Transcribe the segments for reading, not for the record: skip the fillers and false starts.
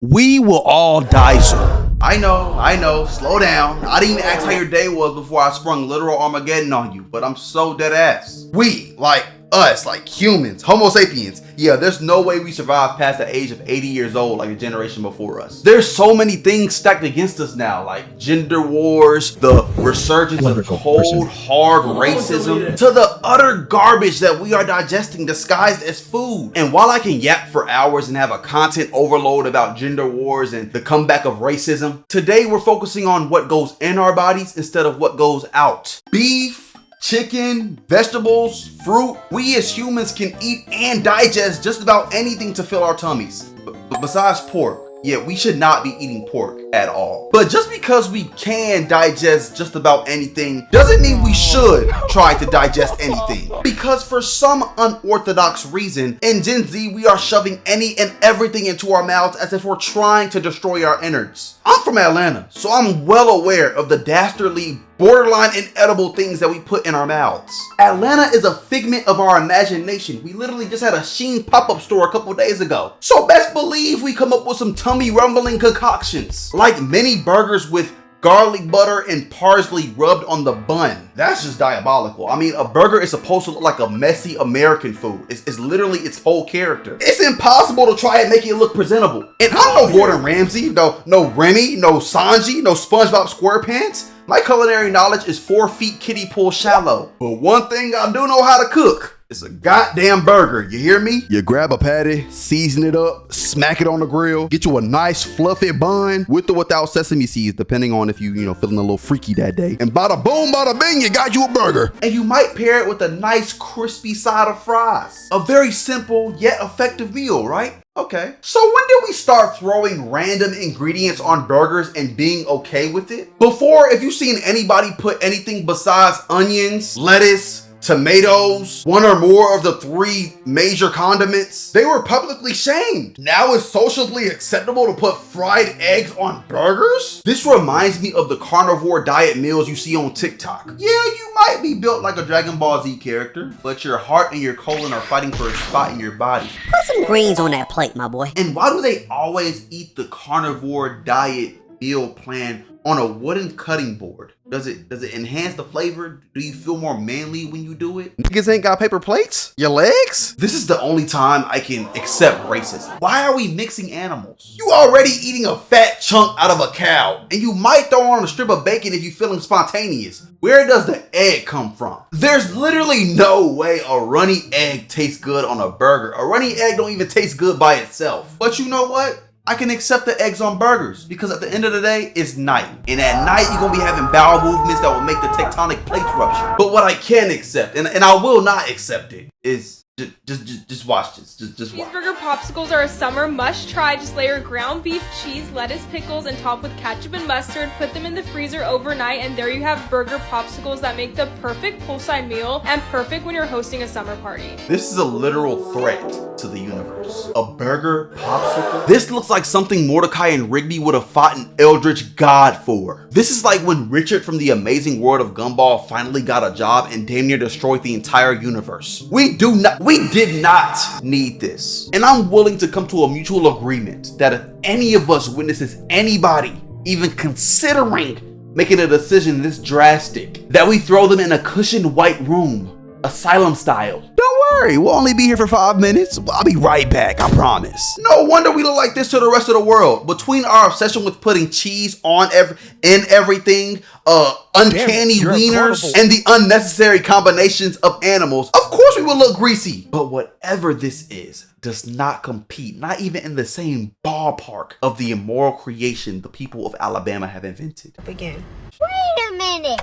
We will all die soon. I know, slow down. I didn't even ask how your day was before I sprung literal Armageddon on you, but I'm so dead ass. We, like us, like humans, Homo sapiens, yeah, there's no way we survive past the age of 80 years old like a generation before us. There's so many things stacked against us now, like gender wars, the resurgence of cold, hard racism, to the utter garbage that we are digesting disguised as food. And while I can yap for hours and have a content overload about gender wars and the comeback of racism, today we're focusing on what goes in our bodies instead of what goes out. Beef, chicken, vegetables, fruit. We as humans can eat and digest just about anything to fill our tummies. But besides pork. Yeah, we should not be eating pork at all. But just because we can digest just about anything doesn't mean we should try to digest anything. Because for some unorthodox reason, in Gen Z, we are shoving any and everything into our mouths as if we're trying to destroy our innards. I'm from Atlanta, so I'm well aware of the dastardly, borderline inedible things that we put in our mouths. Atlanta is a figment of our imagination. We literally just had a Sheen pop-up store a couple days ago. So best believe we come up with some tummy rumbling concoctions, like mini burgers with garlic butter and parsley rubbed on the bun. That's just diabolical. I mean, a burger is supposed to look like a messy American food. It's literally its whole character. It's impossible to try and make it look presentable. And I'm no Gordon Ramsay, no Remy, no Sanji, no SpongeBob SquarePants. My culinary knowledge is 4 feet kiddie pool shallow. But one thing I do know how to cook is a goddamn burger, you hear me? You grab a patty, season it up, smack it on the grill, get you a nice fluffy bun with or without sesame seeds, depending on if you feeling a little freaky that day. And bada boom, bada bing, you got you a burger. And you might pair it with a nice crispy side of fries. A very simple yet effective meal, right? Okay. So when did we start throwing random ingredients on burgers and being okay with it? Before, if you've seen anybody put anything besides onions, lettuce, tomatoes, one or more of the 3 major condiments, they were publicly shamed. Now it's socially acceptable to put fried eggs on burgers? This reminds me of the carnivore diet meals you see on TikTok. Yeah, you might be built like a Dragon Ball Z character, but your heart and your colon are fighting for a spot in your body. Put some greens on that plate, my boy. And why do they always eat the carnivore diet meal plan on a wooden cutting board? Does it enhance the flavor? Do you feel more manly when you do it? Niggas ain't got paper plates? Your legs? This is the only time I can accept racism. Why are we mixing animals? You already eating a fat chunk out of a cow, and you might throw on a strip of bacon if you feeling spontaneous. Where does the egg come from? There's literally no way a runny egg tastes good on a burger. A runny egg don't even taste good by itself. But you know what? I can accept the eggs on burgers because at the end of the day, it's night. And at night, you're gonna be having bowel movements that will make the tectonic plates rupture. But what I can accept, and I will not accept it, is just watch this. Just watch. Cheeseburger popsicles are a summer must-try. Just layer ground beef, cheese, lettuce, pickles, and top with ketchup and mustard. Put them in the freezer overnight, and there you have burger popsicles that make the perfect poolside meal and perfect when you're hosting a summer party. This is a literal threat to the universe. A burger popsicle? This looks like something Mordecai and Rigby would have fought an eldritch god for. This is like when Richard from The Amazing World of Gumball finally got a job and damn near destroyed the entire universe. We did not need this. And I'm willing to come to a mutual agreement that if any of us witnesses anybody even considering making a decision this drastic, that we throw them in a cushioned white room, asylum style. Don't worry, we'll only be here for 5 minutes. I'll be right back, I promise. No wonder we look like this to the rest of the world. Between our obsession with putting cheese on everything, uncanny wieners, and the unnecessary combinations of animals, of course we will look greasy. But whatever this is does not compete, not even in the same ballpark of the immoral creation the people of Alabama have invented. Again. Wait a minute.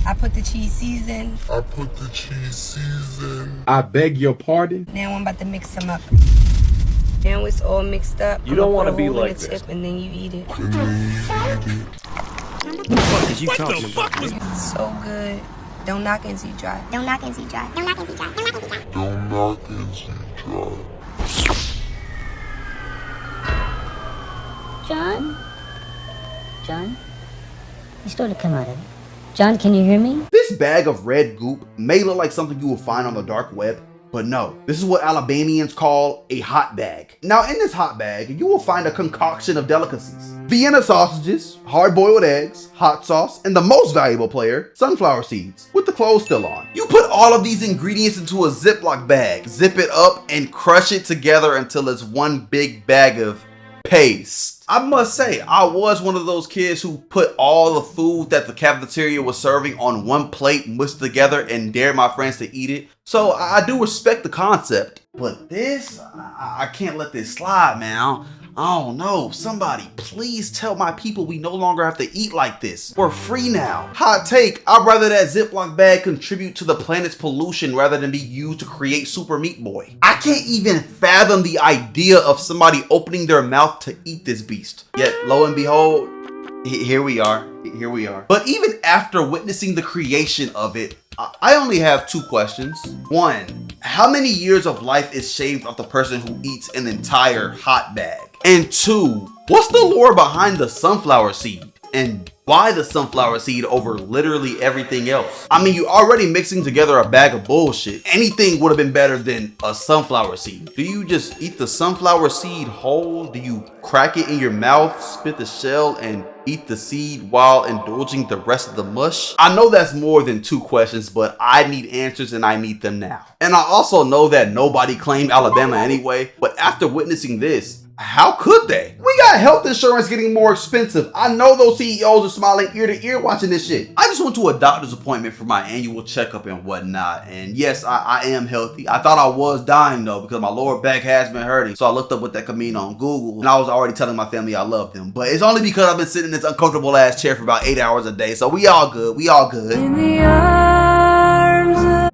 I put the cheese season. I beg your pardon? Now I'm about to mix them up. Now it's all mixed up. You don't want to be like this. And then you eat it. What the fuck is you talking about? It's so good. Don't knock until you try. Don't knock until you try. Don't knock until you try. Don't knock until you try. Don't knock until you try. John? You started to come out of it. John, can you hear me? This bag of red goop may look like something you will find on the dark web, But no, this is what Alabamians call a hot bag. Now in this hot bag, you will find a concoction of delicacies. Vienna sausages, hard-boiled eggs, hot sauce, and the most valuable player, sunflower seeds, with the clothes still on. You put all of these ingredients into a Ziploc bag, zip it up, and crush it together until it's one big bag of paste. I must say, I was one of those kids who put all the food that the cafeteria was serving on one plate, mushed together, and dared my friends to eat it. So I do respect the concept. But this, I can't let this slide, man. I don't know. Somebody please tell my people we no longer have to eat like this. We're free now. Hot take, I'd rather that Ziploc bag contribute to the planet's pollution rather than be used to create Super Meat Boy. I can't even fathom the idea of somebody opening their mouth to eat this beast. Yet, lo and behold, here we are. Here we are. But even after witnessing the creation of it, I only have two questions. One, how many years of life is shaved off the person who eats an entire hot bag? And two, what's the lore behind the sunflower seed? And why the sunflower seed over literally everything else? I mean, you're already mixing together a bag of bullshit. Anything would have been better than a sunflower seed. Do you just eat the sunflower seed whole? Do you crack it in your mouth, spit the shell, and eat the seed while indulging the rest of the mush? I know that's more than two questions, but I need answers and I need them now. And I also know that nobody claimed Alabama anyway, but after witnessing this, how could they? We got health insurance getting more expensive. I know those CEOs are smiling ear to ear watching this shit. I just went to a doctor's appointment for my annual checkup and whatnot. And yes, I am healthy. I thought I was dying though because my lower back has been hurting. So I looked up what that could mean on Google and I was already telling my family I love them. But it's only because I've been sitting in this uncomfortable ass chair for about 8 hours a day. So we all good. We all good.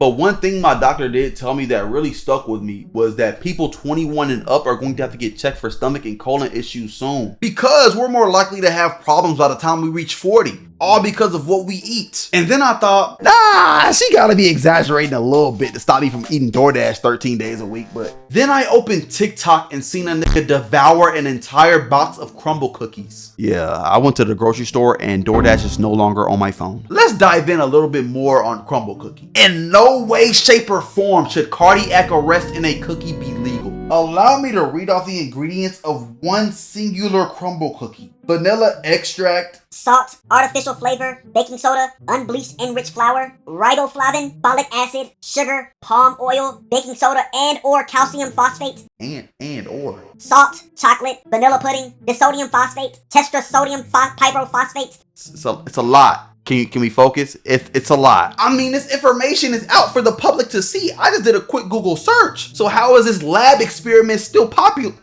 But one thing my doctor did tell me that really stuck with me was that people 21 and up are going to have to get checked for stomach and colon issues soon. Because we're more likely to have problems by the time we reach 40. All because of what we eat. And then I thought, nah, she gotta be exaggerating a little bit to stop me from eating DoorDash 13 days a week. But then I opened TikTok and seen a nigga devour an entire box of crumble cookies. Yeah, I went to the grocery store and DoorDash is no longer on my phone. Let's dive in a little bit more on crumble cookie. In no way, shape, or form should cardiac arrest in a cookie be legal. Allow me to read off the ingredients of one singular crumble cookie. Vanilla extract, Salt, artificial flavor, baking soda, unbleached enriched flour, riboflavin, folic acid, sugar, palm oil, baking soda and or calcium phosphate, and or salt, chocolate, vanilla pudding, disodium phosphate, tetrasodium pyrophosphate. So it's a lot. Can we focus? It's a lot. I mean, this information is out for the public to see. I just did a quick Google search. So how is this lab experiment still popular?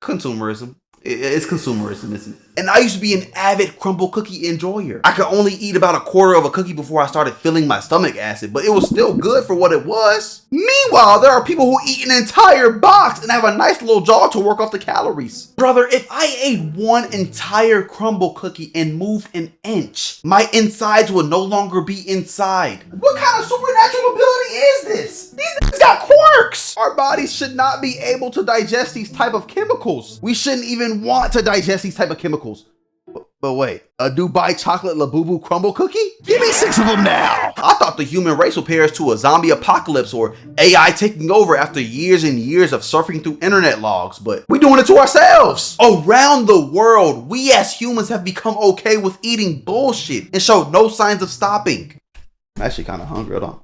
Consumerism. It's consumerism, isn't it? And I used to be an avid crumble cookie enjoyer. I could only eat about a quarter of a cookie before I started feeling my stomach acid, but it was still good for what it was. Meanwhile, there are people who eat an entire box and have a nice little jaw to work off the calories. Brother, if I ate one entire crumble cookie and moved an inch, my insides would no longer be inside. What kind of supernatural ability is this? These niggas got quirks. Our bodies should not be able to digest these type of chemicals. We shouldn't even want to digest these type of chemicals. But wait, a Dubai chocolate Labubu crumble cookie? Give me 6 of them now! I thought the human race would perish to a zombie apocalypse or AI taking over after years and years of surfing through internet logs, but we're doing it to ourselves! Around the world, we as humans have become okay with eating bullshit and show no signs of stopping. I'm actually kind of hungry, hold on.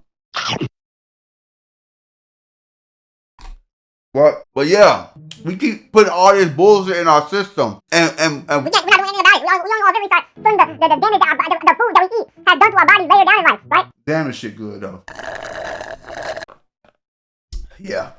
But yeah, we keep putting all this bullshit in our system, and We're not doing anything about it. We only really start feeling the damage that the food that we eat has done to our bodies later down in life, right? damn, this shit good though. Yeah,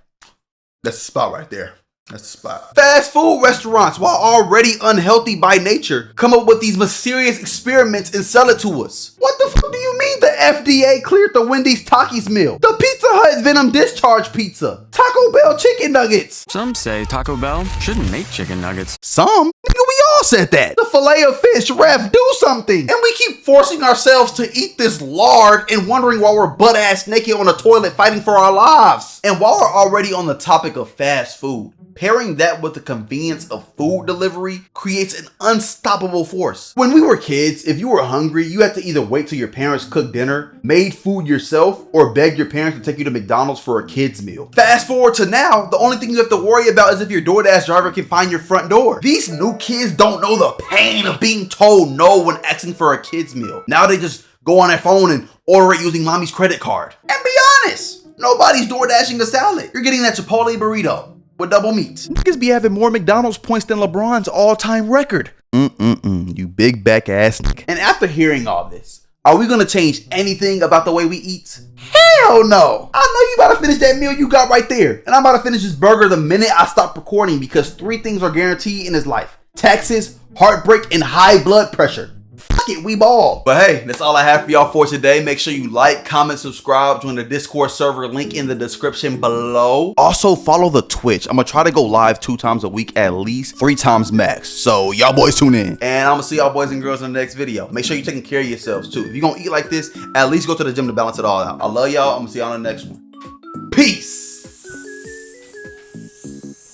that's the spot right there. That's the spot. Fast food restaurants, while already unhealthy by nature, come up with these mysterious experiments and sell it to us. What the fuck do you mean the FDA cleared the Wendy's Takis meal? The Pizza Hut Venom Discharge Pizza. Taco Bell Chicken Nuggets. Some say Taco Bell shouldn't make chicken nuggets. Some? Nigga, we all said that. The fillet of fish, ref, do something. And we keep forcing ourselves to eat this lard and wondering why we're butt ass naked on a toilet fighting for our lives. And while we're already on the topic of fast food, pairing that with the convenience of food delivery creates an unstoppable force. When we were kids, if you were hungry, you had to either wait till your parents cooked dinner, made food yourself, or beg your parents to take you to McDonald's for a kid's meal. Fast forward to now, the only thing you have to worry about is if your DoorDash driver can find your front door. These new kids don't know the pain of being told no when asking for a kid's meal. Now they just go on their phone and order it using mommy's credit card. And be honest, nobody's DoorDashing a salad. You're getting that Chipotle burrito with double meat. Niggas be having more McDonald's points than LeBron's all-time record. You big back ass nigga. And after hearing all this, are we gonna change anything about the way we eat? Hell no! I know you about to finish that meal you got right there. And I'm about to finish this burger the minute I stop recording because 3 things are guaranteed in this life. Taxes, heartbreak, and high blood pressure. Fuck it, we ball. But hey, that's all I have for y'all for today. Make sure you like, comment, subscribe, join the Discord server, link in the description below. Also follow the Twitch. I'm gonna try to go live 2 times a week, at least 3 times max. So y'all boys tune in. And I'm gonna see y'all boys and girls in the next video. Make sure you're taking care of yourselves too. If you're gonna eat like this, at least go to the gym to balance it all out. I love y'all. I'm gonna see y'all in the next one. Peace.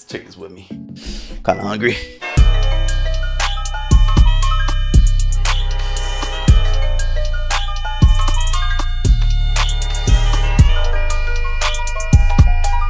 Check this with me. Kinda hungry.